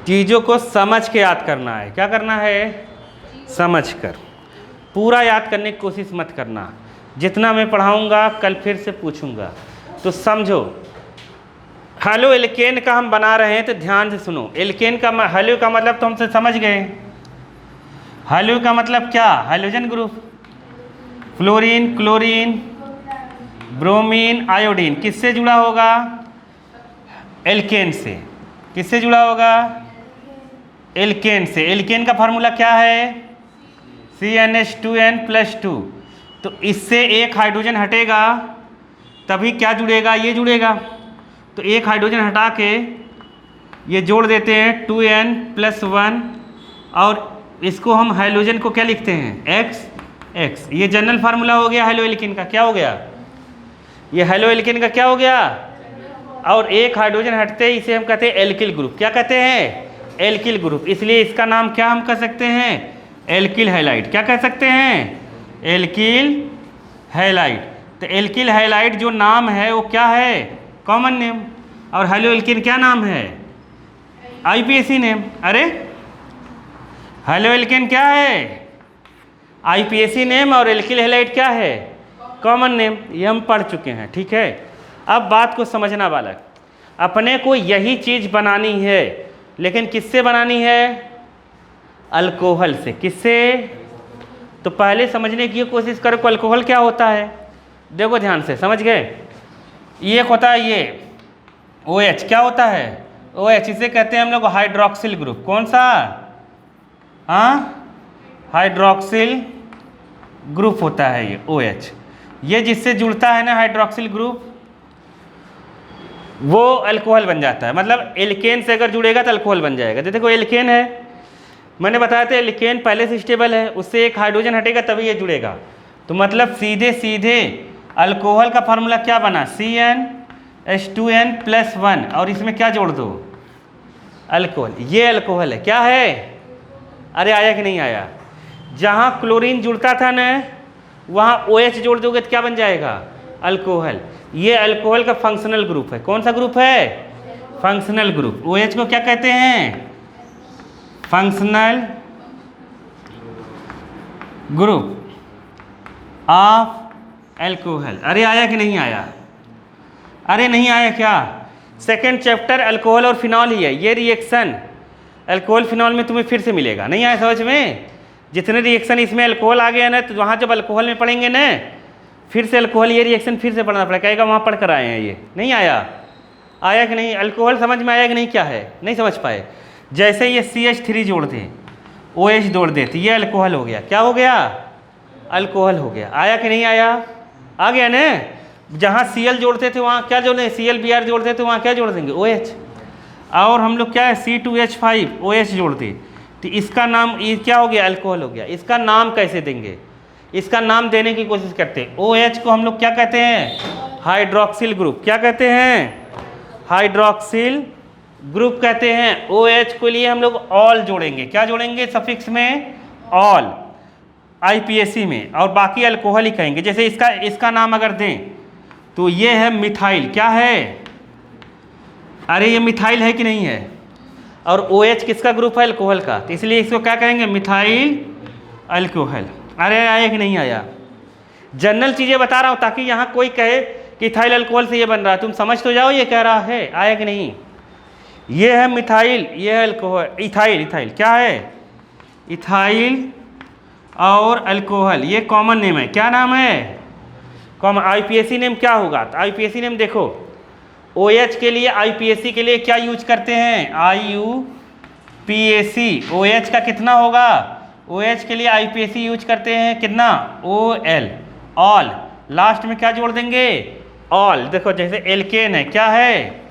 चीज़ों को समझ के याद करना है। क्या करना है? समझ कर। पूरा याद करने की कोशिश मत करना। जितना मैं पढ़ाऊँगा कल फिर से पूछूँगा, तो समझो। हेलो एल्केन का हम बना रहे हैं तो ध्यान से सुनो। एल्केन का हेलो का मतलब तो हमसे समझ गए। हेलो का मतलब क्या? Hydrogen group. Fluorine, chlorine, bromine, iodine किससे जुड़ा होगा? एल्केन से। किससे जुड़ा होगा? एल्केन से। एल्केन का फार्मूला क्या है? CnH2n+2। तो इससे एक हाइड्रोजन हटेगा तभी क्या जुड़ेगा? ये जुड़ेगा। तो एक हाइड्रोजन हटा के ये जोड़ देते हैं 2n+1, और इसको हम हाइड्रोजन को क्या लिखते हैं? X। ये जनरल फार्मूला हो गया हेलो एल्केन का। क्या हो गया? ये हेलो एल्केन का क्या हो गया? और एक हाइड्रोजन हटते ही इसे हम कहते हैं एल्किल ग्रुप। क्या कहते हैं? Alkyl group. इसलिए इसका नाम क्या हम कह सकते हैं? Alkyl halide. क्या कह सकते हैं? Alkyl halide. तो एल्किल हैलाइड जो नाम है वो क्या है? Common name. और हेलो एल्केन क्या नाम है? IUPAC name. अरे हेलो एल्केन क्या है? IUPAC नेम, और एल्किल हैलाइड क्या है? Common name. ये हम पढ़ चुके हैं, ठीक है। अब बात को समझना बालक। अपने को यही चीज़ बनानी है, लेकिन किससे बनानी है? अल्कोहल से। किससे? तो पहले समझने की कोशिश करो अल्कोहल क्या होता है। देखो ध्यान से, समझ गए? ये होता है ये OH। क्या होता है? OH। इसे कहते हैं हम लोग हाइड्रोक्सिल ग्रुप। कौन सा? हाँ, हाइड्रोक्सिल ग्रुप होता है ये OH। ये जिससे जुड़ता है ना हाइड्रोक्सिल ग्रुप, वो अल्कोहल बन जाता है। मतलब एल्केन से अगर जुड़ेगा तो अल्कोहल बन जाएगा। तो देखो एल्केन है, मैंने बताया था एल्केन पहले से स्टेबल है, उससे एक हाइड्रोजन हटेगा तभी ये जुड़ेगा। तो मतलब सीधे सीधे अल्कोहल का फार्मूला क्या बना? CnH2n+1, और इसमें क्या जोड़ दो? अल्कोहल। ये अल्कोहल है। क्या है? अरे आया कि नहीं आया? जहाँ क्लोरीन जुड़ता था ना, वहाँ OH जोड़ दोगे तो क्या बन जाएगा? अल्कोहल। ये अल्कोहल का फंक्शनल ग्रुप है। कौन सा ग्रुप है? Functional group. OH को क्या कहते हैं? Functional group of alcohol. अरे आया कि नहीं आया? अरे नहीं आया क्या? सेकेंड चैप्टर अल्कोहल और फिनॉल ही है। ये रिएक्शन अल्कोहल फिनॉल में तुम्हें फिर से मिलेगा। नहीं आया समझ में? जितने रिएक्शन इसमें अल्कोहल आ गया ना, तो वहाँ जब अल्कोहल में पढ़ेंगे ना, फिर से अल्कोहल ये रिएक्शन फिर से पढ़ना पड़ेगा। कहेगा वहाँ पढ़ कर आए हैं। ये नहीं आया? आया कि नहीं? अल्कोहल समझ में आया कि नहीं? क्या है? नहीं समझ पाए? जैसे ये CH3 जोड़ दें, OH जोड़ दे, तो ये अल्कोहल हो गया। क्या हो गया? अल्कोहल हो गया। आया कि नहीं आया? आ गया ना। जहाँ Cl जोड़ते थे वहाँ क्या जोड़े? ClBr जोड़ते थे वहाँ क्या जोड़ देंगे? OH। और हम लोग क्या है? C2H5 OH जोड़ दें, तो इसका नाम ये क्या हो गया? अल्कोहल हो गया। इसका नाम कैसे देंगे? इसका नाम देने की कोशिश करते हैं। OH को हम लोग क्या कहते हैं? Hydroxyl group. क्या कहते हैं? हाइड्रोक्सिल ग्रुप कहते हैं। OH के लिए हम लोग ऑल जोड़ेंगे। क्या जोड़ेंगे? सफिक्स में ऑल, IUPAC में, और बाकी अल्कोहल ही कहेंगे। जैसे इसका नाम अगर दें तो ये है मिथाइल। क्या है? अरे ये मिथाइल है कि नहीं है? और OH किसका ग्रुप है? अल्कोहल का। तो इसलिए इसको क्या कहेंगे? Methyl alcohol. अरे आया कि नहीं आया? जनरल चीज़ें बता रहा हूँ ताकि यहाँ कोई कहे कि इथाइल अल्कोहल से ये बन रहा है, तुम समझ तो जाओ ये कह रहा है। आया कि नहीं? ये है मिथाइल, ये है अल्कोहल। इथाइल, इथाइल क्या है? इथाइल और अल्कोहल ये कॉमन नेम है। क्या नाम है? कॉमन। IUPAC नेम क्या होगा? तो IUPAC नेम देखो, OH के लिए IUPAC के लिए क्या यूज करते हैं? IUPAC। OH का कितना होगा? OH के लिए IUPAC यूज करते हैं कितना? OL, all. लास्ट में क्या जोड़ देंगे? ऑल। देखो जैसे एल्केन है, क्या है?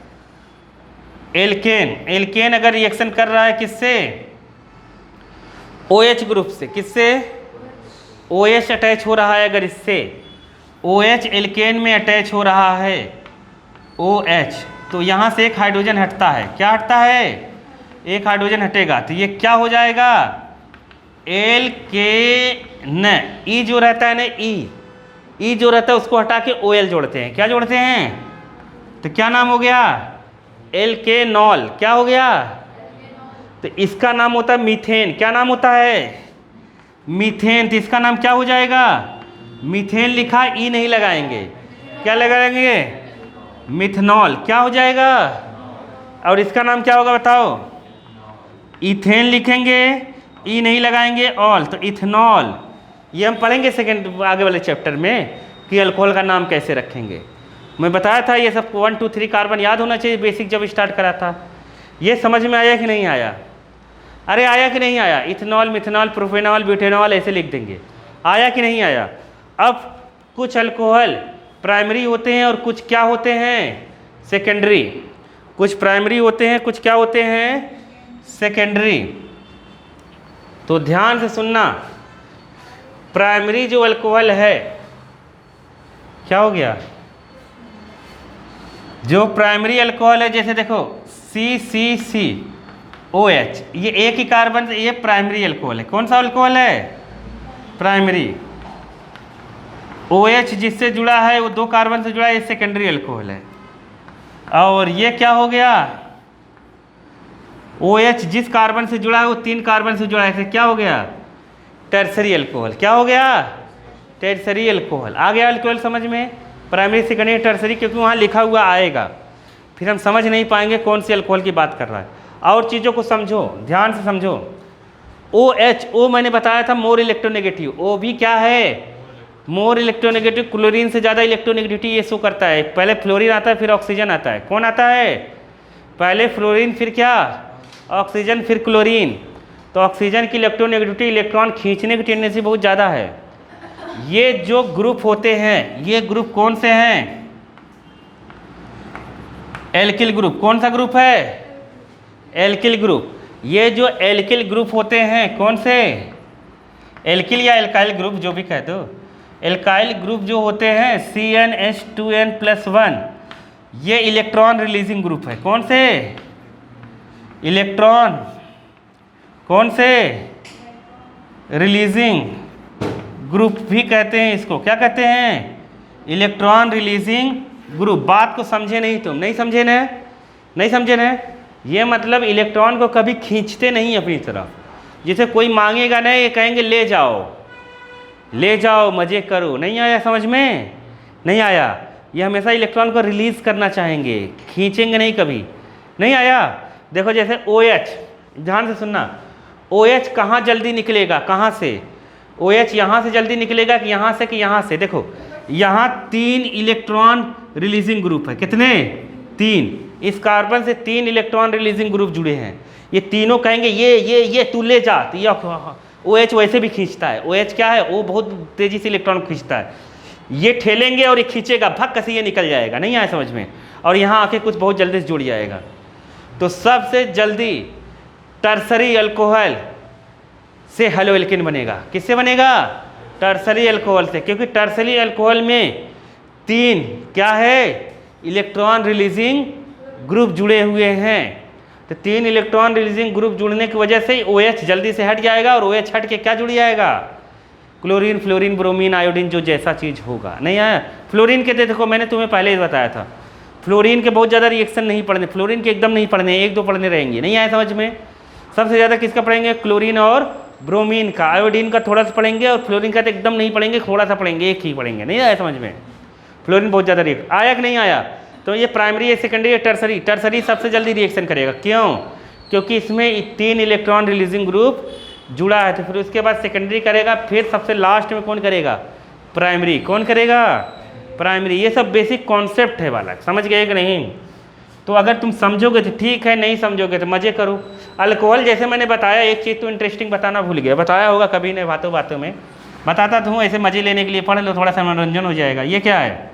एल्केन। एल्केन अगर रिएक्शन कर रहा है किससे? OH ग्रुप से। किससे? OH अटैच हो रहा है अगर इससे, OH एल्केन में अटैच हो रहा है OH, तो यहाँ से एक हाइड्रोजन हटता है। क्या हटता है? एक हाइड्रोजन हटेगा, तो ये क्या हो जाएगा? एल्केन। ई जो रहता है ना, ई जो रहता है उसको हटा के OL जोड़ते हैं। क्या जोड़ते हैं? तो क्या नाम हो गया? एल्केनॉल। क्या हो गया? तो इसका नाम होता है मीथेन। क्या नाम होता है? मीथेन। तो इसका नाम क्या हो जाएगा? मीथेन लिखा, ई नहीं लगाएंगे, क्या लगाएंगे? मिथनॉल। क्या हो जाएगा? और इसका नाम क्या होगा बताओ? इथेन लिखेंगे, ई नहीं लगाएंगे, ऑल, तो इथेनॉल। ये हम पढ़ेंगे सेकंड आगे वाले चैप्टर में कि अल्कोहल का नाम कैसे रखेंगे। मैं बताया था ये सब 1 2 3 कार्बन याद होना चाहिए बेसिक जब स्टार्ट करा था। ये समझ में आया कि नहीं आया? अरे आया कि नहीं आया? इथेनॉल, मिथेनॉल, प्रोपेनॉल, ब्यूटेनॉल ऐसे लिख देंगे। आया कि नहीं आया? अब कुछ अल्कोहल प्राइमरी होते हैं और कुछ क्या होते हैं? सेकेंडरी। कुछ प्राइमरी होते हैं, कुछ क्या होते हैं? सेकेंडरी। तो ध्यान से सुनना, प्राइमरी जो अल्कोहल है, क्या हो गया? जो प्राइमरी अल्कोहल है, जैसे देखो CCCOH, ये एक ही कार्बन से, ये प्राइमरी अल्कोहल है। कौन सा अल्कोहल है? प्राइमरी। OH जिससे जुड़ा है वो 2 कार्बन से जुड़ा है, ये सेकेंडरी अल्कोहल है। और ये क्या हो गया? OH जिस कार्बन से जुड़ा है वो 3 कार्बन से जुड़ा है, क्या हो गया? Tertiary alcohol. क्या हो गया? Tertiary alcohol. आ गया अल्कोहल समझ में? प्राइमरी, सेकेंडरी, टर्सरी, क्योंकि वहाँ लिखा हुआ आएगा, फिर हम समझ नहीं पाएंगे कौन सी अल्कोहल की बात कर रहा है। और चीज़ों को समझो, ध्यान से समझो। OH, O मैंने बताया था मोर इलेक्ट्रोनेगेटिव। O भी क्या है? More electronegative. क्लोरीन से ज़्यादा इलेक्ट्रोनेगेटिविटी ये शो करता है। पहले फ्लोरीन आता है, फिर ऑक्सीजन आता है। कौन आता है? पहले फ्लोरीन, फिर क्या? ऑक्सीजन, फिर क्लोरीन। तो ऑक्सीजन की इलेक्ट्रोनेगेटिविटी, इलेक्ट्रॉन खींचने की टेंडेंसी बहुत ज़्यादा है। ये जो ग्रुप होते हैं, ये ग्रुप कौन से हैं? Alkyl group. कौन सा ग्रुप है? Alkyl group. ये जो एल्किल ग्रुप होते हैं, कौन से? एल्किल या एल्काइल ग्रुप, जो भी कह दो। एल्काइल ग्रुप जो होते हैं CnH2n+1, ये इलेक्ट्रॉन रिलीजिंग ग्रुप है। कौन से? इलेक्ट्रॉन, कौन से? रिलीजिंग ग्रुप भी कहते हैं इसको। क्या कहते हैं? Electron releasing group. बात को समझे नहीं तुम? नहीं समझे ना? नहीं समझे ना? ये मतलब इलेक्ट्रॉन को कभी खींचते नहीं अपनी तरफ। जैसे कोई मांगेगा ना, ये कहेंगे ले जाओ, ले जाओ, मजे करो। नहीं आया समझ में? नहीं आया? ये हमेशा इलेक्ट्रॉन को रिलीज करना चाहेंगे, खींचेंगे नहीं कभी। नहीं आया? देखो जैसे OH, ध्यान से सुनना, OH कहाँ जल्दी निकलेगा? कहाँ से? OH यहाँ से जल्दी निकलेगा कि यहाँ से? कि यहाँ से। देखो यहाँ 3 इलेक्ट्रॉन रिलीजिंग ग्रुप है। कितने? 3। इस कार्बन से 3 इलेक्ट्रॉन रिलीजिंग ग्रुप जुड़े हैं। ये तीनों कहेंगे ये तू ले जा। तो ये OH वैसे भी खींचता है। OH क्या है? वो बहुत तेजी से इलेक्ट्रॉन खींचता है। ये ठेलेंगे और ये खींचेगा, भक कसी ये निकल जाएगा। नहीं आया समझ में? और यहाँ आके कुछ बहुत जल्दी से जुड़ जाएगा। तो सबसे जल्दी टर्सरी अल्कोहल से हेलो एल्केन बनेगा। किससे बनेगा? टर्सरी अल्कोहल से, क्योंकि टर्सरी अल्कोहल में 3 क्या है? इलेक्ट्रॉन रिलीजिंग ग्रुप जुड़े हुए हैं। तो 3 इलेक्ट्रॉन रिलीजिंग ग्रुप जुड़ने की वजह से OH जल्दी से हट जाएगा, और OH हट के क्या जुड़ जाएगा? क्लोरीन, फ्लोरीन, ब्रोमीन, आयोडीन, जो जैसा चीज़ होगा। नहीं आया? फ्लोरीन के देखो मैंने तुम्हें पहले ही बताया था, फ्लोरीन के बहुत ज़्यादा रिएक्शन नहीं पढ़ने, फ्लोरीन के एकदम नहीं पढ़ने, 1 2 पढ़ने रहेंगे। नहीं आया समझ में? सबसे ज़्यादा किसका पढ़ेंगे? क्लोरीन और ब्रोमीन का। आयोडीन का थोड़ा सा पढ़ेंगे, और फ्लोरीन का तो एकदम नहीं पढ़ेंगे, थोड़ा सा पढ़ेंगे, एक ही पढ़ेंगे। नहीं आया समझ में? फ्लोरीन बहुत ज़्यादा रिएक्ट आया कि नहीं आया? तो ये प्राइमरी है, सेकेंडरी है, टर्सरी। टर्सरी सबसे जल्दी रिएक्शन करेगा। क्यों? क्योंकि इसमें 3 इलेक्ट्रॉन रिलीजिंग ग्रुप जुड़ा है। तो फिर उसके बाद सेकेंडरी करेगा, फिर सबसे लास्ट में कौन करेगा? प्राइमरी। कौन करेगा? प्राइमरी। ये सब बेसिक कॉन्सेप्ट है बालक, समझ गए कि नहीं? तो अगर तुम समझोगे तो ठीक है, नहीं समझोगे तो मज़े करो। अल्कोहल जैसे मैंने बताया, एक चीज़ तो इंटरेस्टिंग बताना भूल गया, बताया होगा कभी ने, बातों बातों में बताता तो हूँ, ऐसे मज़े लेने के लिए पढ़ लो, थोड़ा सा मनोरंजन हो जाएगा। ये क्या है?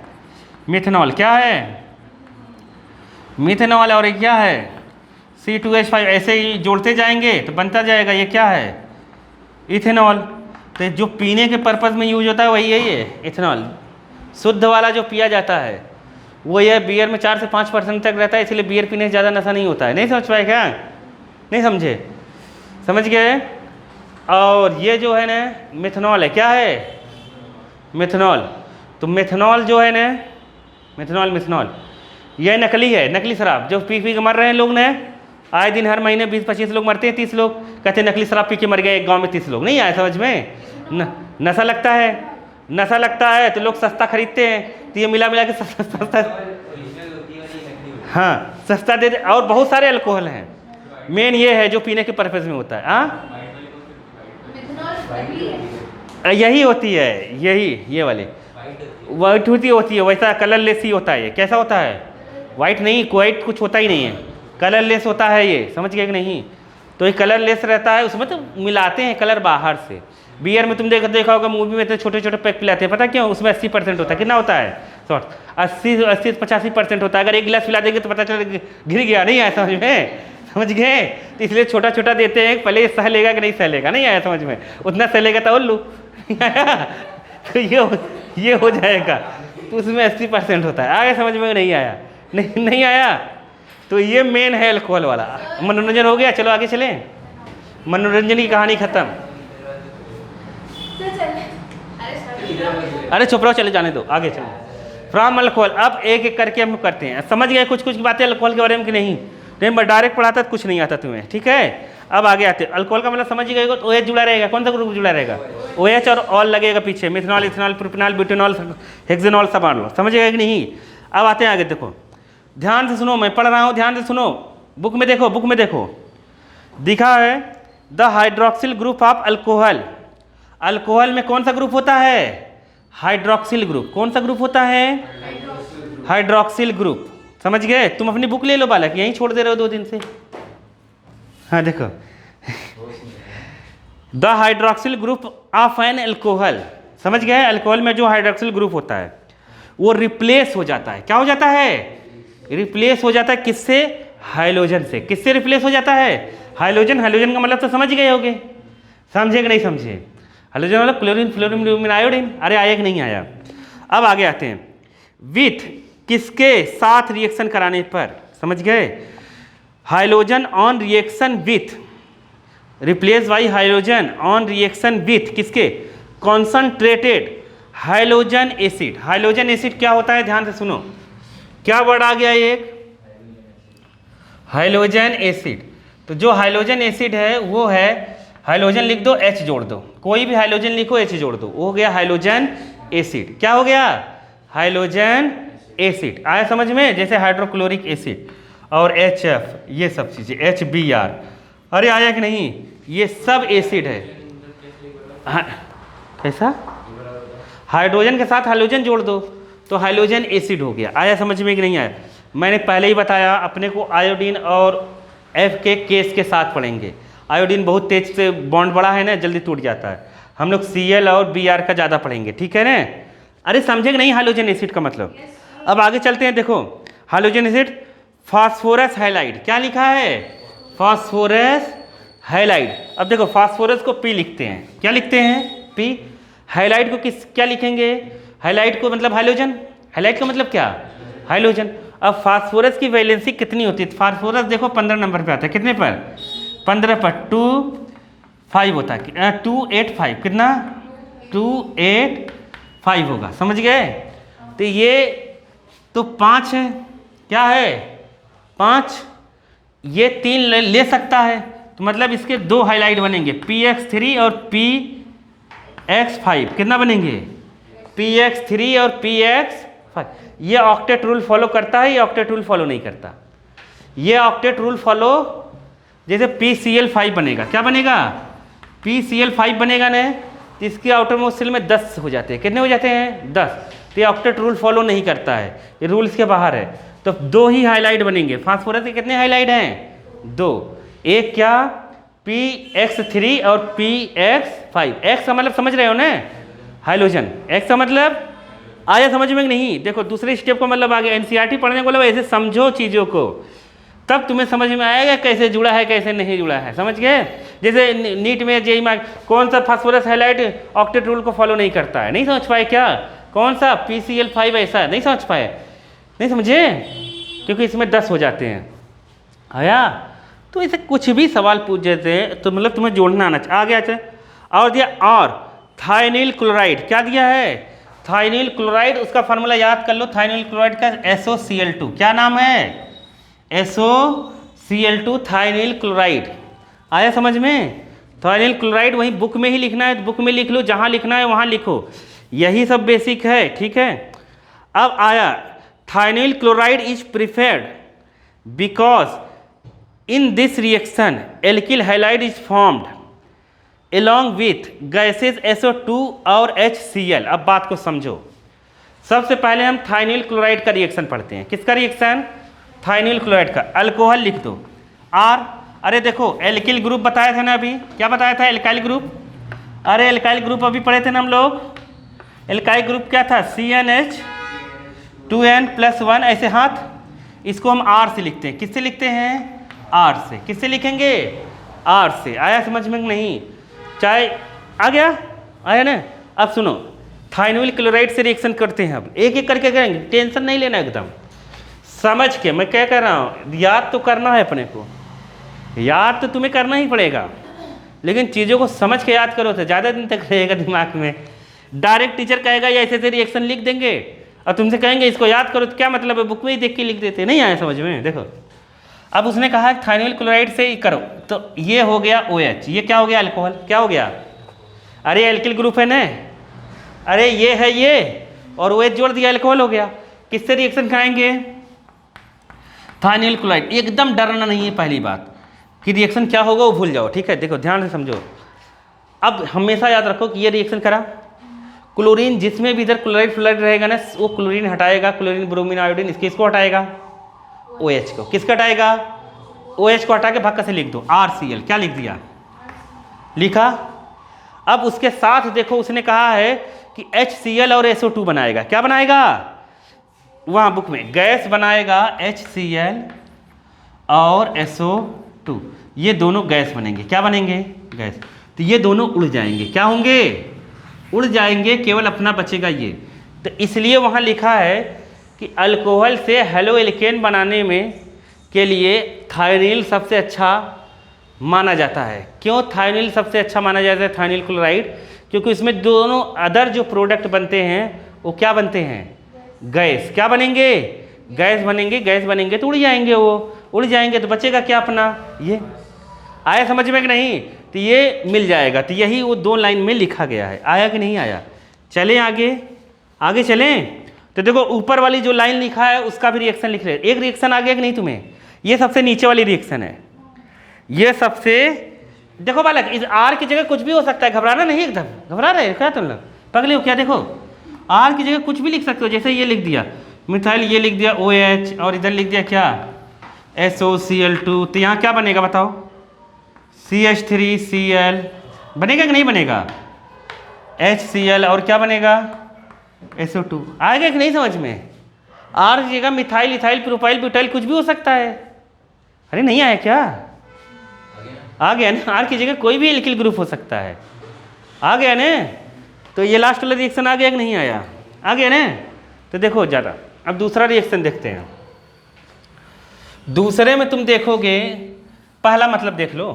मिथेनॉल। क्या है? मिथेनॉल। और ये क्या है? C2H5। ऐसे ही जोड़ते जाएंगे तो बनता जाएगा। ये क्या है? इथेनॉल। तो जो पीने के पर्पज़ में यूज होता है वही है ये इथेनॉल, शुद्ध वाला जो पिया जाता है वो ये बियर में 4 से 5% तक रहता है, इसलिए बियर पीने से ज़्यादा नशा नहीं होता है। नहीं समझ पाए क्या? नहीं समझे? समझ गए? और ये जो है ना मिथेनॉल है। क्या है? मिथेनॉल। तो मिथेनॉल जो है ना, मिथेनॉल, ये नकली है, नकली शराब जो पी के मर रहे हैं लोग ने। आए दिन हर महीने 20-25 लोग मरते हैं, 30 लोग कहते हैं नकली शराब पी के मर गए एक गांव में 30 लोग। नहीं आया समझ में? नशा लगता है, नशा लगता है तो लोग सस्ता खरीदते हैं, तो ये मिला मिला के सस्ता, हाँ सस्ता दे दे। और बहुत सारे अल्कोहल हैं, मेन ये है जो पीने के पर्पज़ में होता है। हाँ यही होती है, यही ये वाली वाइट होती है, वैसा कलरलेस ही होता है। ये कैसा होता है? वाइट नहीं, वाइट कुछ होता ही नहीं है, कलरलेस होता है ये, समझ गए कि नहीं? तो ये कलरलेस रहता है, उसमें तो मिलाते हैं कलर बाहर से। बियर में तुम देखा होगा मूवी में तो छोटे छोटे पैक पिलाते हैं, पता क्यों? उसमें 80% होता है। कितना होता है? 80-85% होता है। अगर एक गिलास पिला देंगे तो पता चल गिर गया। नहीं आया समझ में? समझ गए? तो इसलिए छोटा छोटा देते हैं, पहले सह लेगा कि नहीं सह लेगा। नहीं आया समझ में? उतना सह लेगा तो और लूँ। तो ये हो जाएगा, तो उसमें 80% होता है। आया समझ में? नहीं आया? नहीं आया? तो ये मेन है अल्कोहल वाला। मनोरंजन हो गया, चलो आगे चलें। मनोरंजन की कहानी खत्म। अरे चुप रहो, चले जाने दो, आगे चलो। फ्रॉम अल्कोहल, अब एक एक करके हम करते हैं। समझ गए कुछ कुछ बातें अल्कोहल के बारे में कि नहीं? मैं डायरेक्ट पढ़ाता तो कुछ नहीं आता तुम्हें, ठीक है? अब आगे आते हैं। अल्कोहल का मतलब समझ गए तो OH जुड़ा रहेगा। कौन सा ग्रुप जुड़ा रहेगा? OH और ऑल लगेगा पीछे, methanol, ethanol, propanol, butanol, hexanol, सब आन लो। समझ गए कि नहीं? अब आते हैं आगे, देखो ध्यान से सुनो, मैं पढ़ रहा हूँ, ध्यान से सुनो। बुक में देखो, बुक में देखो दिखा है the hydroxyl group of alcohol. Alcohol में कौन सा ग्रुप होता है? Hydroxyl group. कौन सा ग्रुप होता है? Hydroxyl group. समझ गए? तुम अपनी बुक ले लो बालक, यहीं छोड़ दे रहे हो 2 दिन से। हाँ देखो the hydroxyl group of an alcohol. समझ गए? अल्कोहल में जो हाइड्रोक्सिल ग्रुप होता है वो रिप्लेस हो जाता है। क्या हो जाता है? रिप्लेस हो जाता है। किससे? हाइड्रोजन से। किससे रिप्लेस हो जाता है? हाइड्रोजन। हाइड्रोजन का मतलब तो समझ गए होगे, समझे कि नहीं समझे? हाइड्रोजन मतलब क्लोरीन, फ्लोरीन, ब्रोमीन, आयोडीन। अरे आया कि नहीं आया? अब आगे आते हैं। विथ किसके साथ रिएक्शन कराने पर? समझ गए? Hydrogen on reaction with, replace by hydrogen on reaction with किसके? Concentrated hydrogen acid. Hydrogen acid क्या होता है? ध्यान से सुनो, क्या वर्ड आ गया? एक हाइड्रोजन एसिड। तो जो हाइड्रोजन एसिड है वो है, हाइड्रोजन लिख दो, H जोड़ दो, कोई भी हाइड्रोजन लिखो, H जोड़ दो, वो हो गया हाइड्रोजन एसिड। क्या हो गया? Hydrogen acid. आया समझ में? जैसे हाइड्रोक्लोरिक एसिड और HF, ये सब चीज़ें, HBr। अरे आया कि नहीं? ये सब एसिड है। हाँ कैसा? हाइड्रोजन के साथ हाइड्रोजन जोड़ दो तो हाइड्रोजन एसिड हो गया। आया समझ में कि नहीं आया? मैंने पहले ही बताया, अपने को आयोडीन और F के केस के साथ पढ़ेंगे। आयोडीन बहुत तेज से बॉन्ड बड़ा है ना, जल्दी टूट जाता है। हम लोग Cl और Br का ज़्यादा पढ़ेंगे, ठीक है ना? अरे समझे कि नहीं हाइड्रोजन एसिड का मतलब? अब आगे चलते हैं। देखो हाइड्रोजन एसिड फास्फोरस हैलाइड। क्या लिखा है? Phosphorus halide. अब देखो फास्फोरस को P लिखते हैं। क्या लिखते हैं? P। हैलाइड को क्या लिखेंगे? हैलाइड को मतलब हाइड्रोजन। हैलाइड का मतलब क्या? हाइड्रोजन। अब फास्फोरस की वैलेंसी कितनी होती है? फास्फोरस देखो 15 नंबर पे आता है। कितने पर? 15 पर 2,5 होता है। 285 कितना? 285 होगा। समझ गए? तो ये तो 5 है। क्या है? 5। ये 3 ले सकता है, तो मतलब इसके 2 हाइलाइट बनेंगे, PX3 और PX5। कितना बनेंगे? PX3 और PX5। ये ऑक्टेट रूल फॉलो करता है, ये ऑक्टेट रूल फॉलो नहीं करता। ये ऑक्टेट रूल फॉलो, जैसे PCl5 बनेगा। क्या बनेगा? PCl5 बनेगा ना, तो इसके आउटर मोस्ट शेल में 10 हो जाते हैं। कितने हो जाते हैं? 10। तो ये ऑक्टेट रूल फॉलो नहीं करता है, ये रूल इसके बाहर है। तो 2 ही हाइलाइट बनेंगे। फास्फोरस के कितने हाइलाइट हैं? 2। एक क्या? PX3 और PX5। X का मतलब समझ रहे हो ना? हाइड्रोजन। X का मतलब आया समझ में नहीं? देखो दूसरे स्टेप को मतलब आगे NCERT पढ़ने को मतलब ऐसे समझो चीज़ों को, तब तुम्हें समझ में आएगा कैसे जुड़ा है कैसे नहीं जुड़ा है। समझ गए? जैसे नीट में JEE में कौन सा फास्फोरस हाइलाइट ऑक्टेट रूल को फॉलो नहीं करता है? नहीं समझ पाए क्या? कौन सा? PCl5 ऐसा नहीं समझ पाए? नहीं समझे? क्योंकि इसमें 10 हो जाते हैं। आया? तो इसे कुछ भी सवाल पूछ देते हैं तो मतलब तुम्हें जोड़ना आना चाहिए। आगे आते और दिया और थाइनिल क्लोराइड। क्या दिया है? थाइनिल क्लोराइड। उसका फार्मूला याद कर लो, थाइनिल क्लोराइड का SOCl2। क्या नाम है? SOCl2। Cl2 थायनिल chloride. आया समझ में? थायनिल क्लोराइड वहीं बुक में ही लिखना है तो बुक में लिख लो, जहाँ लिखना है वहाँ लिखो, यही सब बेसिक है, ठीक है। अब आया thionyl chloride is preferred because in this reaction alkyl halide is formed along with gases SO2 और HCl। अब बात को समझो, सबसे पहले हम थायनिल क्लोराइड का रिएक्शन पढ़ते हैं। किसका रिएक्शन? थायनिल क्लोराइड का। अल्कोहल लिख दो R। अरे देखो एल्किल ग्रुप बताया था ना अभी, क्या बताया था? Alkyl group. अरे एल्काइल ग्रुप अभी पढ़े थे ना हम लोग। एल्काइल ग्रुप क्या था? CnH2n+1, ऐसे हाथ, इसको हम R से लिखते हैं। किससे लिखते हैं? R से। किससे लिखेंगे? R से। आया समझ में? नहीं चाहे आ गया? आया ना? अब सुनो, थायनिल क्लोराइड से रिएक्शन करते हैं। अब एक एक करके करेंगे, टेंशन नहीं लेना, एकदम समझ के। मैं क्या कर रहा हूँ, याद तो करना है अपने को, याद तो तुम्हें करना ही पड़ेगा, लेकिन चीज़ों को समझ के याद करो तो ज़्यादा दिन तक रहेगा दिमाग में। डायरेक्ट टीचर कहेगा या ऐसे ऐसे रिएक्शन लिख देंगे और तुमसे कहेंगे इसको याद करो, तो क्या मतलब है, बुक में ही देख के लिख देते। नहीं आया समझ में? देखो अब उसने कहा थायनिल क्लोराइड से ही करो, तो ये हो गया OH। ये क्या हो गया? अल्कोहल। क्या हो गया? अरे एल्किल ग्रुप है ना, अरे ये है ये, और OH जोड़ दिया, अल्कोहल हो गया। किससे रिएक्शन कराएंगे? थायनिल क्लोराइड। एकदम डरना नहीं है, पहली बात कि रिएक्शन क्या होगा वो भूल जाओ, ठीक है। देखो ध्यान से समझो। अब हमेशा याद रखो कि ये रिएक्शन करा, क्लोरीन जिसमें भी इधर क्लोराइड फ्लोराइड रहेगा ना, वो क्लोरीन हटाएगा, क्लोरीन ब्रोमीन आयोडीन, इसको हटाएगा, OH को। किसका हटाएगा? OH को हटा के भक्का से लिख दो RCl। क्या लिख दिया? लिखा। अब उसके साथ देखो उसने कहा है कि HCl और SO2 बनाएगा। क्या बनाएगा? वहाँ बुक में गैस बनाएगा, HCl और SO2, ये दोनों गैस बनेंगे। क्या बनेंगे? गैस। तो ये दोनों उड़ जाएंगे। क्या होंगे? उड़ जाएंगे, केवल अपना बचेगा ये। तो इसलिए वहाँ लिखा है कि अल्कोहल से हेलो एल्केन बनाने में के लिए थायनिल सबसे अच्छा माना जाता है। क्यों थायनिल सबसे अच्छा माना जाता है? थायनिल क्लोराइड, क्योंकि इसमें दोनों अदर जो प्रोडक्ट बनते हैं वो क्या बनते हैं? गैस। क्या बनेंगे? गैस बनेंगे। गैस बनेंगे तो उड़ जाएंगे, वो उड़ जाएंगे तो बचेगा क्या अपना ये। आया समझ में कि नहीं? तो ये मिल जाएगा। तो यही वो 2 लाइन में लिखा गया है। आया कि नहीं आया? चलें आगे, आगे चलें। तो देखो ऊपर वाली जो लाइन लिखा है उसका भी रिएक्शन लिख रहे हैं। एक रिएक्शन आ गया कि नहीं तुम्हें? ये सबसे नीचे वाली रिएक्शन है। ये सबसे, देखो बालक, इस R की जगह कुछ भी हो सकता है, घबराना नहीं, एकदम घबरा रहे क्या तुम लोग? पगले हो क्या? देखो R की जगह कुछ भी लिख सकते हो, जैसे ये लिख दिया मिथाइल, ये लिख दिया OH, और इधर लिख दिया क्या? SOCl2। तो यहाँ क्या बनेगा बताओ? CH3Cl बनेगा कि नहीं बनेगा? HCl और क्या बनेगा? SO2। आएगा कि नहीं समझ में? R की जगह मिथाइल, इथाइल, प्रोपाइल, ब्यूटाइल कुछ भी हो सकता है। अरे नहीं आया क्या? आ गया ना? R की जगह कोई भी एल्किल ग्रुप हो सकता है। आ गया ना? तो ये लास्ट वाला रिएक्शन आ गया कि नहीं आया? आ गया ना? तो देखो ज़्यादा, अब दूसरा रिएक्शन देखते हैं। दूसरे में तुम देखोगे, पहला मतलब देख लो,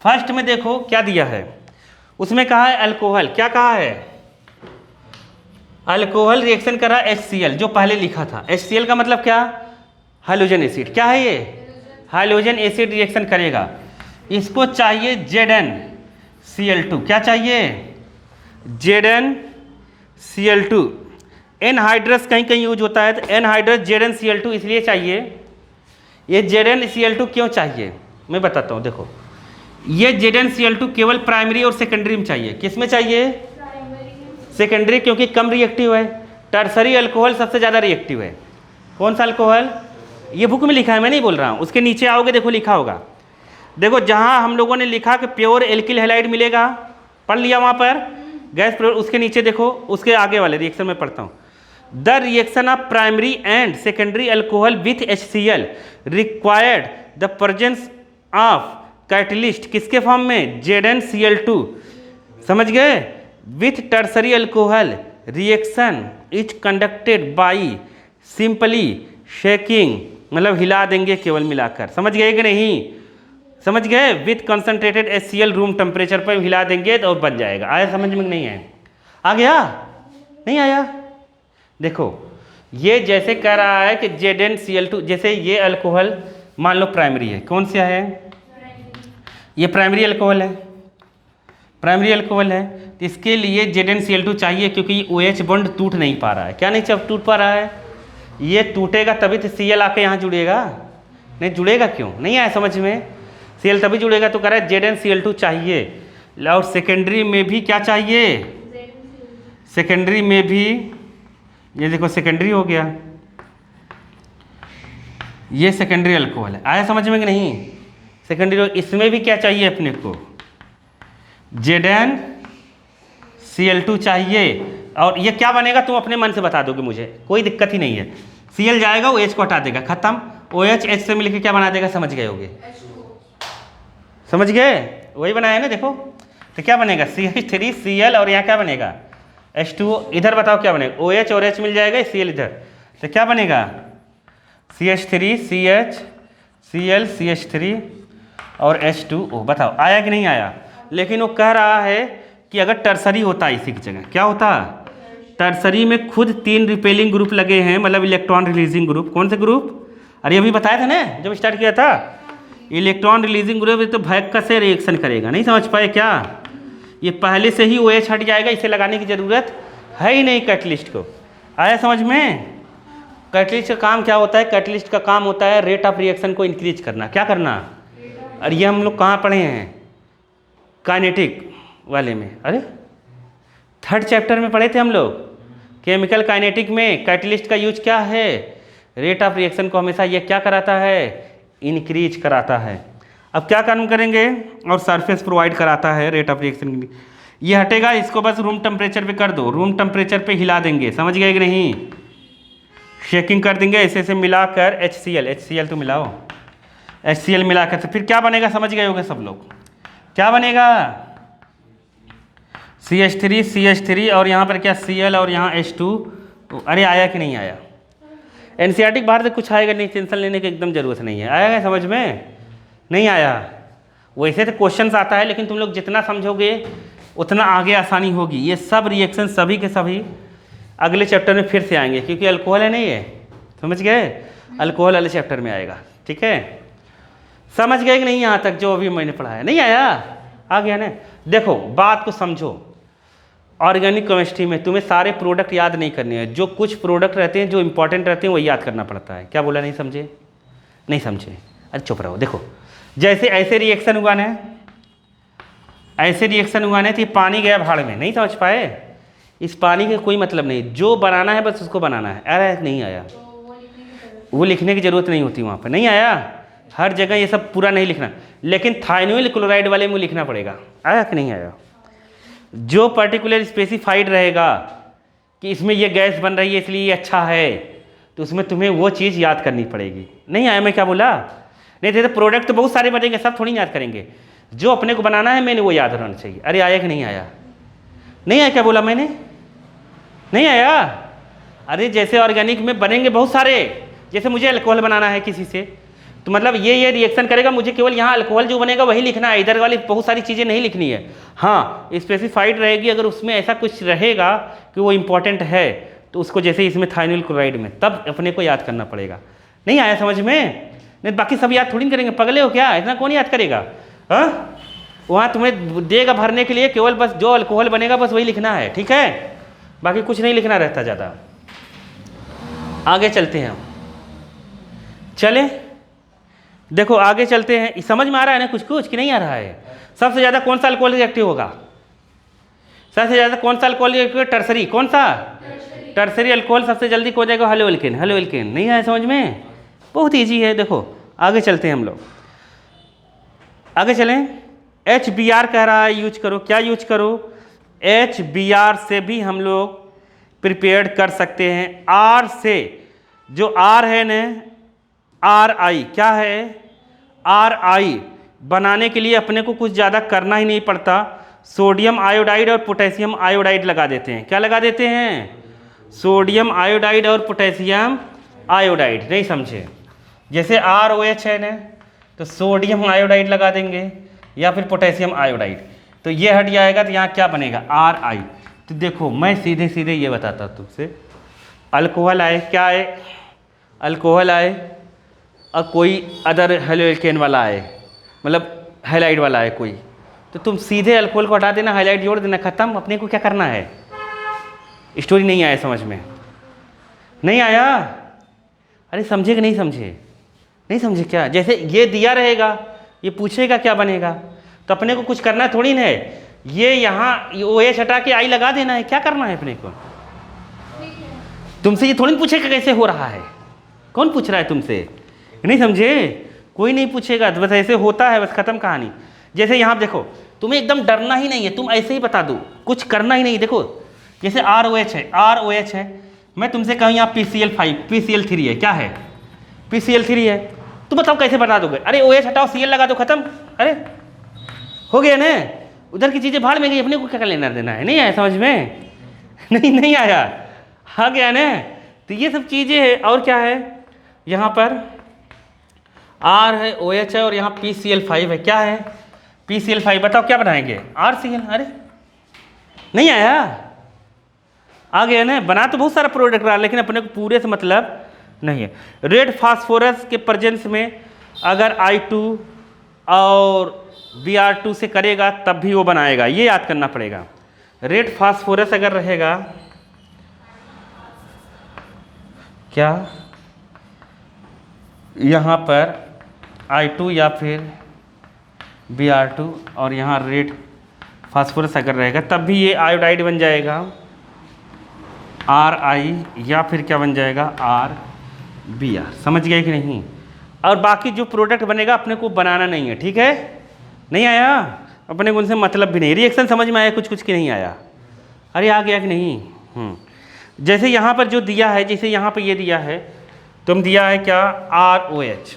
फर्स्ट में देखो क्या दिया है। उसमें कहा है अल्कोहल। क्या कहा है? अल्कोहल रिएक्शन कर रहा है HCl, जो पहले लिखा था। HCl का मतलब क्या? Hydrogen acid. क्या है ये? हाइड्रोजन एसिड रिएक्शन करेगा। इसको चाहिए ZnCl2। क्या चाहिए? ZnCl2। एनहाइड्रस कहीं कहीं यूज होता है, तो एनहाइड्रस ZnCl2 इसलिए चाहिए। ये ZnCl2 क्यों चाहिए मैं बताता हूँ। देखो ये ZnCl2 केवल प्राइमरी और सेकेंडरी में चाहिए। किस में चाहिए? सेकेंडरी, क्योंकि कम रिएक्टिव है। टर्सरी अल्कोहल सबसे ज़्यादा रिएक्टिव है। कौन सा अल्कोहल? ये बुक में लिखा है, मैं नहीं बोल रहा हूँ। उसके नीचे आओगे देखो लिखा होगा, देखो जहाँ हम लोगों ने लिखा कि प्योर एल्किल हैलाइड मिलेगा, पढ़ लिया वहाँ पर गैस प्योर। उसके नीचे देखो, उसके आगे वाले रिएक्शन में पढ़ता हूँ। The reaction of primary and secondary alcohol with HCl required the presence of catalyst. किसके फॉर्म में? ZnCl2। समझ गए? With tertiary alcohol reaction is conducted by simply shaking, मतलब हिला देंगे केवल मिलाकर। समझ गए कि नहीं? समझ गए? With concentrated HCl room temperature पर हिला देंगे तो बन जाएगा। आया समझ में? नहीं है? आ गया? नहीं आया? देखो ये जैसे कह रहा है कि ZnCl2, जैसे ये अल्कोहल मान लो प्राइमरी है, कौन सा है, ये प्राइमरी अल्कोहल है, प्राइमरी अल्कोहल है, तो इसके लिए ZnCl2 चाहिए, क्योंकि OH बॉन्ड टूट नहीं पा रहा है। क्या नहीं टूट पा रहा है, ये टूटेगा तभी तो Cl आके यहाँ जुड़ेगा, नहीं जुड़ेगा क्यों, नहीं आया समझ में, Cl तभी जुड़ेगा, तो कह रहा है ZnCl2 चाहिए। और सेकेंडरी में भी क्या चाहिए, सेकेंडरी में भी, ये देखो सेकेंडरी हो गया, ये सेकेंडरी अल्कोहल है, आया समझ में कि नहीं, सेकेंडरी, इसमें भी क्या चाहिए अपने को, ZnCl2 चाहिए। और ये क्या बनेगा तुम अपने मन से बता दोगे मुझे, कोई दिक्कत ही नहीं है, Cl जाएगा OH को हटा देगा, खत्म, OH H से मिलकर क्या बना देगा, समझ गए होगे, समझ गए, वही बनाया ना, देखो तो क्या बनेगा CH3Cl और यहाँ क्या बनेगा H2O, इधर बताओ क्या बनेगा, OH और H मिल जाएगा, Cl इधर, तो क्या बनेगा CH3CH CL CH3 और H2O, बताओ आया कि नहीं आया। लेकिन वो कह रहा है कि अगर टर्सरी होता इसी की जगह, क्या होता, टर्सरी में खुद 3 रिपेलिंग ग्रुप लगे हैं, मतलब इलेक्ट्रॉन रिलीजिंग ग्रुप, कौन से ग्रुप, अरे अभी बताया था ना जब स्टार्ट किया था, इलेक्ट्रॉन रिलीजिंग ग्रुप, तो भयंकर से रिएक्शन करेगा, नहीं समझ पाए क्या, ये पहले से ही OH हट जाएगा, इसे लगाने की ज़रूरत है ही नहीं कैटलिस्ट को, आया समझ में। कैटलिस्ट का काम क्या होता है, कैटलिस्ट का काम होता है रेट ऑफ रिएक्शन को इंक्रीज करना, क्या करना, और ये हम लोग कहाँ पढ़े हैं, काइनेटिक वाले में, अरे 3rd चैप्टर में पढ़े थे हम लोग, केमिकल काइनेटिक में कैटलिस्ट का यूज क्या है, रेट ऑफ रिएक्शन को हमेशा ये क्या कराता है, इंक्रीज कराता है। अब क्या काम करेंगे, और सरफेस प्रोवाइड कराता है रेट ऑफ रिएक्शन के लिए, ये हटेगा, इसको बस रूम टेम्परेचर पे कर दो, रूम टेम्परेचर पे हिला देंगे, समझ गए कि नहीं, शेकिंग कर देंगे, ऐसे ऐसे मिलाकर HCl तो मिलाओ, HCl मिलाकर, तो फिर क्या बनेगा, समझ गए होंगे सब लोग, क्या बनेगा CH3 और यहाँ पर क्या Cl और यहाँ H2, अरे आया कि नहीं आया, NCERT बाहर से कुछ आएगा नहीं, टेंशन लेने की एकदम ज़रूरत नहीं है, आएगा समझ में, नहीं आया, वैसे तो क्वेश्चंस आता है, लेकिन तुम लोग जितना समझोगे उतना आगे आसानी होगी। ये सब रिएक्शन सभी के सभी अगले चैप्टर में फिर से आएंगे, क्योंकि अल्कोहल है नहीं है, समझ गए, अल्कोहल अगले चैप्टर में आएगा, ठीक है, समझ गए कि नहीं, यहाँ तक जो अभी मैंने पढ़ा है, नहीं आया, आ गया ना। देखो बात को समझो, ऑर्गेनिक केमिस्ट्री में तुम्हें सारे प्रोडक्ट याद नहीं करने हैं, जो कुछ प्रोडक्ट रहते हैं जो इंपॉर्टेंट रहते हैं वही याद करना पड़ता है। क्या बोला, नहीं समझे, नहीं समझे, अरे चुप रहो। देखो जैसे ऐसे रिएक्शन हुआ ना, ऐसे रिएक्शन हुआ ना, तो ये पानी गया भाड़ में, नहीं समझ पाए, इस पानी का कोई मतलब नहीं, जो बनाना है बस उसको बनाना है, आया नहीं आया, वो लिखने की ज़रूरत नहीं होती वहाँ पर, नहीं आया, हर जगह ये सब पूरा नहीं लिखना, लेकिन थाइनोइल क्लोराइड वाले में लिखना पड़ेगा, आया कि नहीं आया, जो पर्टिकुलर स्पेसिफाइड रहेगा कि इसमें ये गैस बन रही है इसलिए ये अच्छा है, तो उसमें तुम्हें वो चीज़ याद करनी पड़ेगी। नहीं आया, मैं क्या बोला, नहीं तो प्रोडक्ट तो बहुत सारे बनेंगे, सब थोड़ी याद करेंगे, जो अपने को बनाना है मैंने वो याद रहना चाहिए। अरे आया कि नहीं आया, नहीं आया, क्या बोला मैंने, नहीं आया, अरे जैसे ऑर्गेनिक में बनेंगे बहुत सारे, जैसे मुझे अल्कोहल बनाना है किसी से, तो मतलब ये रिएक्शन करेगा, मुझे केवल यहाँ अल्कोहल जो बनेगा वही लिखना है, इधर वाली बहुत सारी चीज़ें नहीं लिखनी है। हाँ स्पेसिफाइड रहेगी, अगर उसमें ऐसा कुछ रहेगा कि वो इम्पॉर्टेंट है, तो उसको जैसे इसमें थाइनोइल क्लोराइड में, तब अपने को याद करना पड़ेगा। नहीं आया समझ में, नहीं बाकी सब याद थोड़ी करेंगे, पगले हो क्या, इतना कौन याद करेगा। हाँ वहाँ तुम्हें देगा भरने के लिए, केवल बस जो अल्कोहल बनेगा बस वही लिखना है, ठीक है, बाकी कुछ नहीं लिखना रहता ज़्यादा। आगे चलते हैं हम, चले देखो आगे चलते हैं, समझ में आ रहा है ना कुछ कुछ कि नहीं आ रहा है। सबसे ज़्यादा कौन सा अल्कोहल रिएक्टिव होगा, सबसे ज़्यादा कौन सा अल्कोहल रिएक्टिव, टर्सरी, कौन सा टर्सरी अल्कोहल सबसे जल्दी हो जाएगा, हेलोएल्केन, हेलोएल्केन। नहीं आया समझ में, बहुत ईजी है। देखो आगे चलते हैं हम लोग, आगे चलें। HBr कह रहा है यूज करो, क्या यूज करो, HBr से भी हम लोग प्रिपेयर कर सकते हैं। R से, जो R है ना, RI क्या है, RI बनाने के लिए अपने को कुछ ज़्यादा करना ही नहीं पड़ता, सोडियम आयोडाइड और पोटेशियम आयोडाइड लगा देते हैं। क्या लगा देते हैं, सोडियम आयोडाइड और पोटेशियम आयोडाइड। नहीं समझे, जैसे ROH है ना, तो सोडियम आयोडाइड लगा देंगे या फिर पोटेशियम आयोडाइड, तो ये हट जाएगा, तो यहाँ क्या बनेगा, RI। तो देखो मैं सीधे सीधे ये बताता तुमसे, अल्कोहल आए, क्या आए, अल्कोहल आए, और कोई अदर हेलो एल्केन वाला है, मतलब हाइलाइट वाला है कोई, तो तुम सीधे अल्कोहल को हटा देना, हाइलाइट जोड़ देना, खत्म। अपने को क्या करना है। स्टोरी नहीं आया समझ में? नहीं आया? अरे समझे कि नहीं समझे? नहीं समझे क्या? जैसे ये दिया रहेगा, ये पूछेगा क्या बनेगा, तो अपने को कुछ करना थोड़ी ना है। ये यहाँ OH हटा के I लगा देना है, क्या करना है अपने को। तुमसे ये थोड़ी पूछेगा कैसे हो रहा है, कौन पूछ रहा है तुमसे? नहीं समझे? कोई नहीं पूछेगा, बस ऐसे होता है, बस खत्म कहानी। जैसे यहाँ देखो, तुम्हें एकदम डरना ही नहीं है, तुम ऐसे ही बता दो, कुछ करना ही नहीं। देखो जैसे ROH है, मैं तुमसे कहूँ यहाँ PCl5 PCl3 है, क्या है? PCl3 है, तुम बताओ कैसे बता दोगे? अरे OH हटाओ, Cl लगा दो, खत्म। अरे हो गया ना, उधर की चीज़ें भाड़ में गई, अपने को क्या लेना देना है। नहीं आया समझ में? नहीं आया, आ गया ना। तो ये सब चीज़ें हैं। और क्या है यहाँ पर? R है, OH है, और यहाँ PCl5 है, क्या है? PCl5 बताओ क्या बनाएंगे? RCl। अरे नहीं आया, आ गया ना। बना तो बहुत सारा प्रोडक्ट रहा, लेकिन अपने को पूरे से मतलब नहीं है। रेड फास्फोरस के प्रेजेंस में अगर I2 और Br2 से करेगा तब भी वो बनाएगा, ये याद करना पड़ेगा। रेड फास्फोरस अगर रहेगा क्या यहाँ पर I2 या फिर Br2 और यहाँ रेड फास्फोरस अगर रहेगा तब भी ये आयोडाइड बन जाएगा Ri, या फिर क्या बन जाएगा RBr। समझ गए कि नहीं? और बाकी जो प्रोडक्ट बनेगा अपने को बनाना नहीं है, ठीक है? नहीं आया? अपने को उनसे मतलब भी नहीं। रिएक्शन समझ में आया कुछ कुछ की नहीं आया? अरे आ गया कि नहीं? जैसे यहाँ पर जो दिया है, जैसे यहाँ पर ये दिया है, तुम दिया है क्या ROH,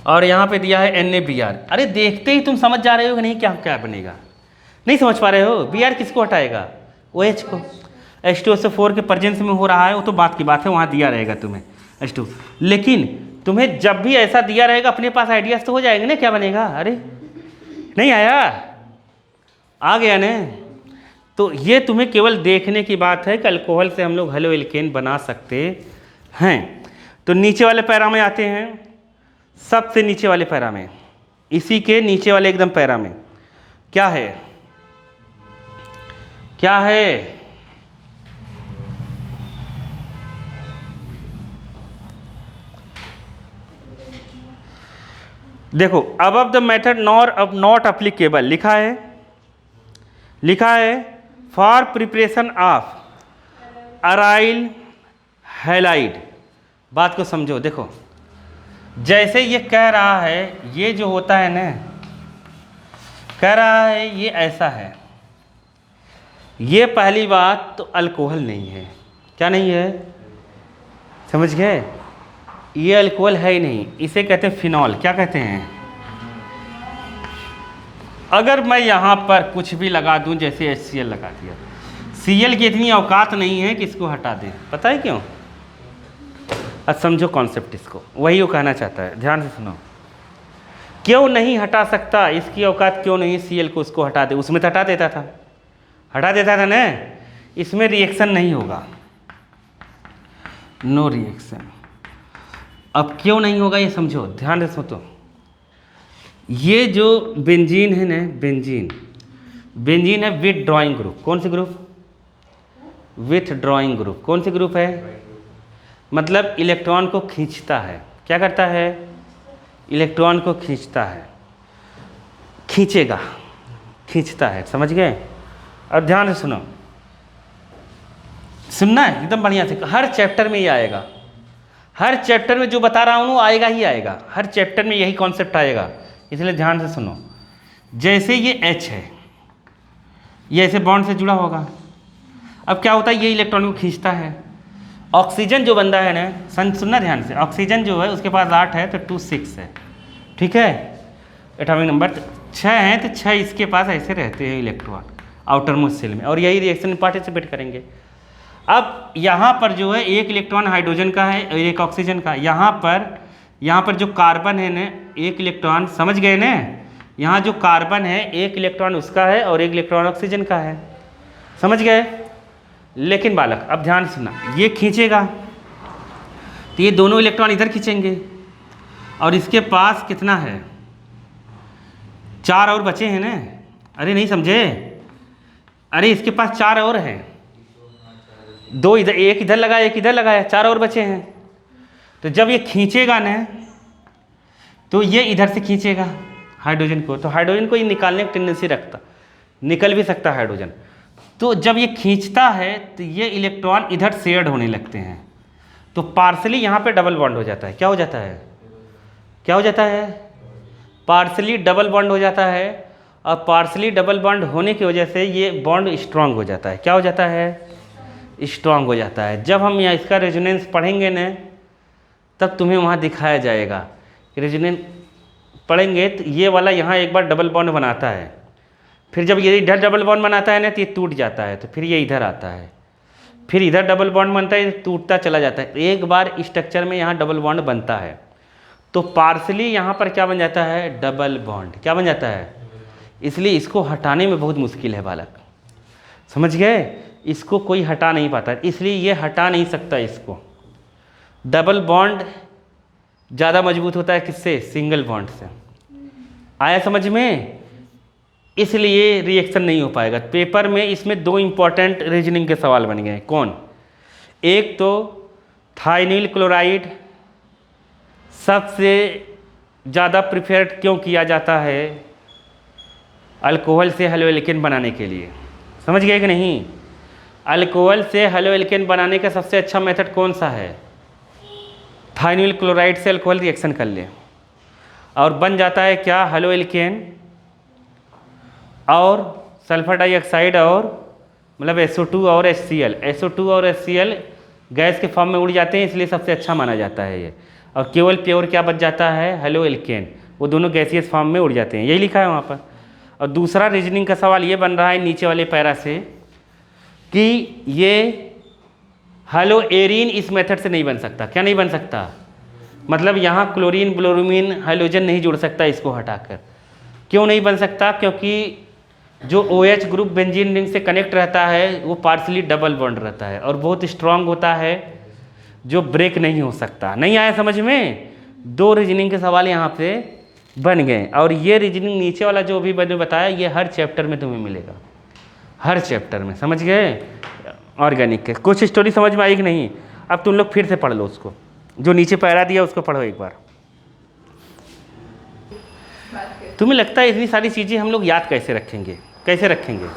और यहाँ पे दिया है NaBr। अरे देखते ही तुम समझ जा रहे हो कि नहीं क्या क्या बनेगा? नहीं समझ पा रहे हो? Br किसको हटाएगा? OH को। H2SO4 के प्रेजेंस में हो रहा है, वो तो बात की बात है, वहाँ दिया रहेगा तुम्हें H2। लेकिन तुम्हें जब भी ऐसा दिया रहेगा अपने पास आइडियाज तो हो जाएंगे ना क्या बनेगा। अरे नहीं आया? आ गया ना। तो ये तुम्हें केवल देखने की बात है कि अल्कोहल से हम लोग हेलो एल्केन बना सकते हैं। तो नीचे वाले पैरा में आते हैं, सबसे नीचे वाले पैरा में, इसी के नीचे वाले एकदम पैरा में क्या है? क्या है? देखो, above the method not applicable लिखा है, लिखा है for preparation of aryl halide. बात को समझो। देखो जैसे ये कह रहा है, ये जो होता है ना, कह रहा है ये ऐसा है, ये पहली बात तो अल्कोहल नहीं है। क्या नहीं है? समझ गए? ये अल्कोहल है ही नहीं, इसे कहते हैं फिनॉल। क्या कहते हैं? अगर मैं यहाँ पर कुछ भी लगा दूँ, जैसे HCl लगा दिया, Cl की इतनी औकात नहीं है कि इसको हटा दें। पता है क्यों? अब समझो कॉन्सेप्ट इसको, वही वो कहना चाहता है, ध्यान से सुनो। क्यों नहीं हटा सकता? इसकी औकात क्यों नहीं Cl को उसको हटा दे? उसमें तो हटा देता था, हटा देता था ना। इसमें रिएक्शन नहीं होगा, नो रिएक्शन। अब क्यों नहीं होगा ये समझो, ध्यान से सुनो। ये जो बेंजीन है ना, बेंजीन है विथ ड्राइंग ग्रुप। कौन से ग्रुप? With drawing group. कौन से ग्रुप है? मतलब इलेक्ट्रॉन को खींचता है। क्या करता है? इलेक्ट्रॉन को खींचता है, खींचेगा, खींचता है। समझ गए? और ध्यान से सुनो, सुनना है एकदम बढ़िया से। हर चैप्टर में ये आएगा, हर चैप्टर में जो बता रहा हूँ वो आएगा ही आएगा, हर चैप्टर में यही कॉन्सेप्ट आएगा, इसलिए ध्यान से सुनो। जैसे ये H है, ये ऐसे बॉन्ड से जुड़ा होगा। अब क्या होता है? ये इलेक्ट्रॉन को खींचता है। ऑक्सीजन जो बंदा है ना, सुनना ध्यान से, ऑक्सीजन जो है उसके पास 8 है तो 2 6 है, ठीक है? एटॉमिक नंबर 6 है तो 6 इसके पास ऐसे रहते हैं इलेक्ट्रॉन आउटर मोस्ट शेल में, और यही रिएक्शन में पार्टिसिपेट करेंगे। अब यहाँ पर जो है एक इलेक्ट्रॉन हाइड्रोजन का है और एक ऑक्सीजन का। यहाँ पर जो कार्बन है ना, एक इलेक्ट्रॉन, समझ गए ना? यहाँ जो कार्बन है एक इलेक्ट्रॉन उसका है और एक इलेक्ट्रॉन ऑक्सीजन का है। समझ गए? लेकिन बालक अब ध्यान सुनना, ये खींचेगा, तो ये दोनों इलेक्ट्रॉन इधर खींचेंगे और इसके पास कितना है, 4 और बचे हैं ना। अरे नहीं समझे, अरे इसके पास 4 और हैं, 2 इधर, एक इधर लगाया एक इधर लगाया, 4 और बचे हैं। तो जब ये खींचेगा ना तो ये इधर से खींचेगा हाइड्रोजन को, तो हाइड्रोजन को ये निकालने की टेंडेंसी रखता, निकल भी सकता है हाइड्रोजन। तो जब ये खींचता है तो ये इलेक्ट्रॉन इधर शेयर्ड होने लगते हैं, तो पार्सली यहाँ पे डबल बॉन्ड हो जाता है। क्या हो जाता है, क्या हो जाता है, पार्सली डबल बॉन्ड हो जाता है। और पार्सली डबल बॉन्ड होने की वजह से ये बॉन्ड स्ट्रांग हो जाता है। क्या हो जाता है, स्ट्रांग हो जाता है। जब हम यहाँ इसका रेजोनेंस पढ़ेंगे ना तब तुम्हें वहाँ दिखाया जाएगा कि रेजोनेंस पढ़ेंगे तो ये वाला यहाँ एक बार डबल बॉन्ड बनाता है, फिर जब ये इधर डबल बॉन्ड बनाता है ना तो ये टूट जाता है, तो फिर ये इधर आता है, फिर इधर डबल बॉन्ड बनता है, टूटता चला जाता है। एक बार स्ट्रक्चर में यहाँ डबल बॉन्ड बनता है तो पार्सली यहाँ पर क्या बन जाता है, डबल बॉन्ड। क्या बन जाता है, इसलिए इसको हटाने में बहुत मुश्किल है बालक, समझ गए। इसको कोई हटा नहीं पाता, इसलिए ये हटा नहीं सकता इसको। डबल बॉन्ड ज़्यादा मजबूत होता है किससे, सिंगल बॉन्ड से। आया समझ में, इसलिए रिएक्शन नहीं हो पाएगा। पेपर में इसमें 2 इंपॉर्टेंट रीजनिंग के सवाल बन गए। कौन, एक तो थाइनिल क्लोराइड सबसे ज़्यादा प्रिफेर्ड क्यों किया जाता है अल्कोहल से हेलोएल्केन बनाने के लिए, समझ गए कि नहीं। अल्कोहल से हेलोएल्केन बनाने का सबसे अच्छा मेथड कौन सा है, थाइनिल क्लोराइड से अल्कोहल रिएक्शन कर ले और बन जाता है क्या, हेलोएल्केन और सल्फर डाइऑक्साइड और मतलब SO2 और HCl। SO2 और HCl गैस के फॉर्म में उड़ जाते हैं, इसलिए सबसे अच्छा माना जाता है ये। और केवल प्योर क्या बच जाता है, हेलोएल्केन, वो दोनों गैसियस फॉर्म में उड़ जाते हैं, यही लिखा है वहाँ पर। और दूसरा रीजनिंग का सवाल ये बन रहा है नीचे वाले पैरा से कि ये हेलोएरीन इस मेथड से नहीं बन सकता। क्या नहीं बन सकता, मतलब यहाँ क्लोरीन ब्रोमीन हाइड्रोजन नहीं जुड़ सकता इसको हटाकर। क्यों नहीं बन सकता, क्योंकि जो OH ग्रुप बेंजीन रिंग से कनेक्ट रहता है वो पार्सली डबल बॉन्ड रहता है और बहुत स्ट्रांग होता है, जो ब्रेक नहीं हो सकता। नहीं आया समझ में, 2 रीजनिंग के सवाल यहाँ पे बन गए। और ये रीजनिंग नीचे वाला जो भी मैंने बताया ये हर चैप्टर में तुम्हें मिलेगा, हर चैप्टर में, समझ गए। ऑर्गेनिक के कुछ स्टोरी समझ में आई कि नहीं, अब तुम लोग फिर से पढ़ लो उसको, जो नीचे पैरा दिया उसको पढ़ो एक बार। तुम्हें लगता है इतनी सारी चीज़ें हम लोग याद कैसे रखेंगे, कैसे रखेंगे।